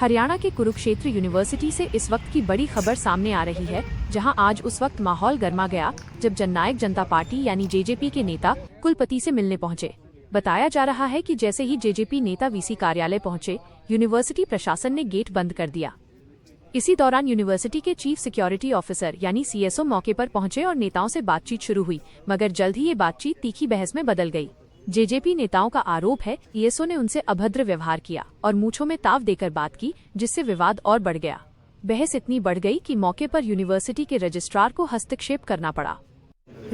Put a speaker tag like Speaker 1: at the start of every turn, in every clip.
Speaker 1: हरियाणा के कुरुक्षेत्र यूनिवर्सिटी से इस वक्त की बड़ी खबर सामने आ रही है, जहां आज उस वक्त माहौल गर्मा गया जब जननायक जनता पार्टी यानी जेजेपी के नेता कुलपति से मिलने पहुंचे। बताया जा रहा है कि जैसे ही जेजेपी नेता वीसी कार्यालय पहुंचे, यूनिवर्सिटी प्रशासन ने गेट बंद कर दिया। इसी दौरान यूनिवर्सिटी के चीफ सिक्योरिटी ऑफिसर यानी सीएसओ मौके पर पहुंचे और नेताओं से बातचीत शुरू हुई, मगर जल्द ही ये बातचीत तीखी बहस में बदल गई। जेजेपी नेताओं का आरोप है ईएसओ ने उनसे अभद्र व्यवहार किया और मूंछों में ताव देकर बात की, जिससे विवाद और बढ़ गया। बहस इतनी बढ़ गई कि मौके पर यूनिवर्सिटी के रजिस्ट्रार को हस्तक्षेप करना पड़ा।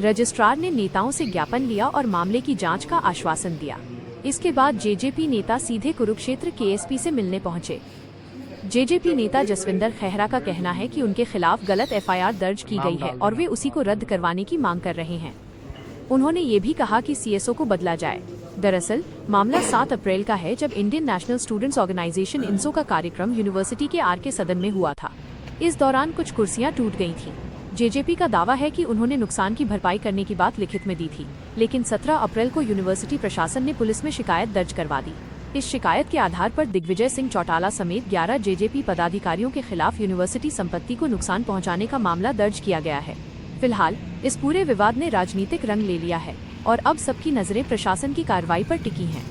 Speaker 1: रजिस्ट्रार ने नेताओं से ज्ञापन लिया और मामले की जांच का आश्वासन दिया। इसके बाद जेजेपी नेता सीधे कुरुक्षेत्र केएसपी से मिलने पहुंचे। जेजेपी नेता जसविंदर खैहरा का कहना है कि उनके खिलाफ गलत एफआईआर दर्ज की गई है और वे उसी को रद्द करवाने की मांग कर रहे हैं। उन्होंने ये भी कहा कि सीएसओ को बदला जाए। दरअसल मामला 7 अप्रैल का है, जब इंडियन नेशनल स्टूडेंट्स ऑर्गेनाइजेशन इंसो का कार्यक्रम यूनिवर्सिटी के आर के सदन में हुआ था। इस दौरान कुछ कुर्सियां टूट गई थीं। जेजेपी का दावा है कि उन्होंने नुकसान की भरपाई करने की बात लिखित में दी थी, लेकिन 17 अप्रैल को यूनिवर्सिटी प्रशासन ने पुलिस में शिकायत दर्ज करवा दी। इस शिकायत के आधार पर दिग्विजय सिंह चौटाला समेत 11 जेजेपी पदाधिकारियों के खिलाफ यूनिवर्सिटी संपत्ति को नुकसान पहुंचाने का मामला दर्ज किया गया है। फिलहाल इस पूरे विवाद ने राजनीतिक रंग ले लिया है और अब सबकी नजरें प्रशासन की कार्रवाई पर टिकी हैं।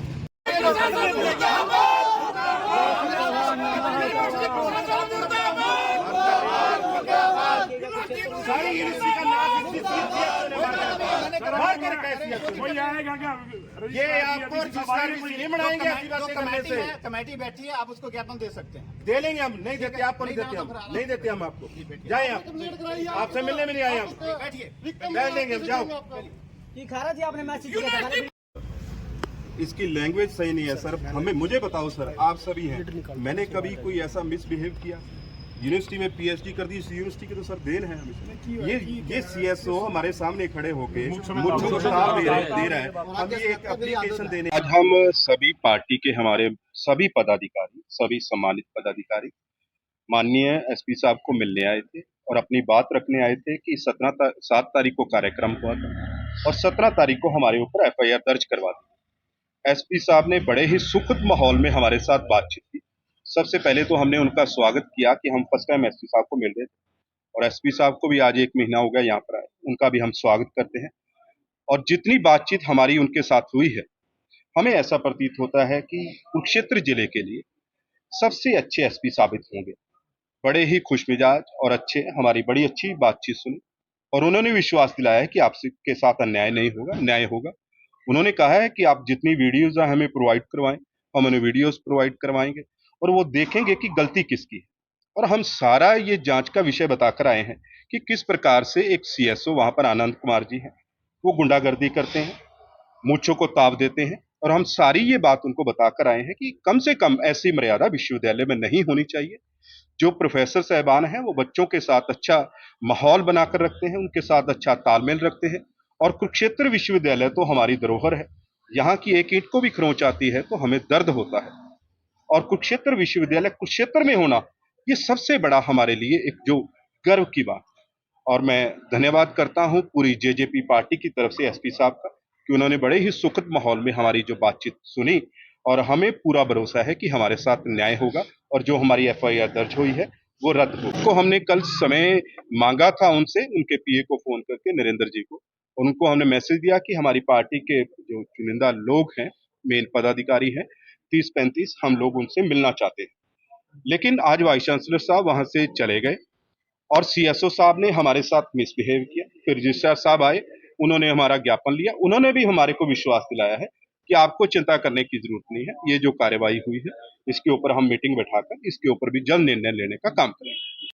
Speaker 2: ये आपको नहीं बनाएंगे। कमेटी बैठी है, आप उसको ज्ञापन दे सकते हैं। दे लेंगे हम, नहीं देते आपको, नहीं देते हम, नहीं देते हम आपको। जाए आप, आपसे मिलने में नहीं आए हम, बैठ लेंगे हम। जाओ।
Speaker 3: आपने मैसेज किया था।
Speaker 4: इसकी लैंग्वेज सही नहीं है सर। हमें मुझे बताओ सर, आप सभी हैं, मैंने कभी कोई ऐसा मिसबिहेव किया? यूनिवर्सिटी में पीएचडी कर दी, इस यूनिवर्सिटी की तो सर देन है हमें। ये सीएसओ हमारे सामने खड़े होके मुझको को तार दे रहा है। हम ये एक एप्लीकेशन देने, आज हम सभी पार्टी के हमारे सभी पदाधिकारी, सभी सम्मानित पदाधिकारी माननीय एसपी साहब को मिलने आए थे और अपनी बात रखने आए थे कि 7 तारीख को कार्यक्रम हुआ था और 17 तारीख को हमारे ऊपर एफआईआर दर्ज करवा दी। एसपी साहब ने बड़े ही सुखद माहौल में हमारे साथ बातचीत की। सबसे पहले तो हमने उनका स्वागत किया कि हम फर्स्ट टाइम एसपी साहब को मिल रहे थे और एसपी साहब को भी आज 1 महीना हो गया यहाँ पर आए, उनका भी हम स्वागत करते हैं। और जितनी बातचीत हमारी उनके साथ हुई है, हमें ऐसा प्रतीत होता है कि कुरुक्षेत्र जिले के लिए सबसे अच्छे एसपी साबित होंगे। बड़े ही खुश मिजाज और अच्छे, हमारी बड़ी अच्छी बातचीत सुनी और उन्होंने विश्वास दिलाया है कि आपके साथ अन्याय नहीं होगा, न्याय होगा। उन्होंने कहा है कि आप जितनी वीडियोज हमें प्रोवाइड करवाएं, हम उन्हें वीडियोज प्रोवाइड करवाएंगे और वो देखेंगे कि गलती किसकी है। और हम सारा ये जांच का विषय बताकर आए हैं कि किस प्रकार से एक सीएसओ वहां पर आनंद कुमार जी हैं, वो गुंडागर्दी करते हैं, मूंछों को ताव देते हैं। और हम सारी ये बात उनको बताकर आए हैं कि कम से कम ऐसी मर्यादा विश्वविद्यालय में नहीं होनी चाहिए। जो प्रोफेसर साहबान हैं वो बच्चों के साथ अच्छा माहौल बनाकर रखते हैं, उनके साथ अच्छा तालमेल रखते हैं। और कुरुक्षेत्र विश्वविद्यालय तो हमारी धरोहर है, यहाँ की एक ईंट को भी खरोंच आती है तो हमें दर्द होता है। और कुरुक्षेत्र विश्वविद्यालय कुरुक्षेत्र में होना, ये सबसे बड़ा हमारे लिए एक जो गर्व की बात। और मैं धन्यवाद करता हूं पूरी जेजेपी पार्टी की तरफ से एसपी साहब का कि उन्होंने बड़े ही सुखद माहौल में हमारी जो बातचीत सुनी और हमें पूरा भरोसा है कि हमारे साथ न्याय होगा और जो हमारी एफआईआर दर्ज हुई है वो रद्द हो। तो हमने कल समय मांगा था उनसे, उनके पीए को फोन करके, नरेंद्र जी को, उनको हमने मैसेज दिया कि हमारी पार्टी के जो चुनिंदा लोग हैं, मेन पदाधिकारी हैं, 30-35, हम लोग उनसे मिलना चाहते हैं। लेकिन आज वाइस चांसलर साहब वहां से चले गए और सीएसओ साहब ने हमारे साथ मिसबिहेव किया। फिर रजिस्ट्रार साहब आए, उन्होंने हमारा ज्ञापन लिया, उन्होंने भी हमारे को विश्वास दिलाया है कि आपको चिंता करने की जरूरत नहीं है। ये जो कार्यवाही हुई है इसके ऊपर हम मीटिंग बैठाकर इसके ऊपर भी जल्द निर्णय लेने का काम करेंगे।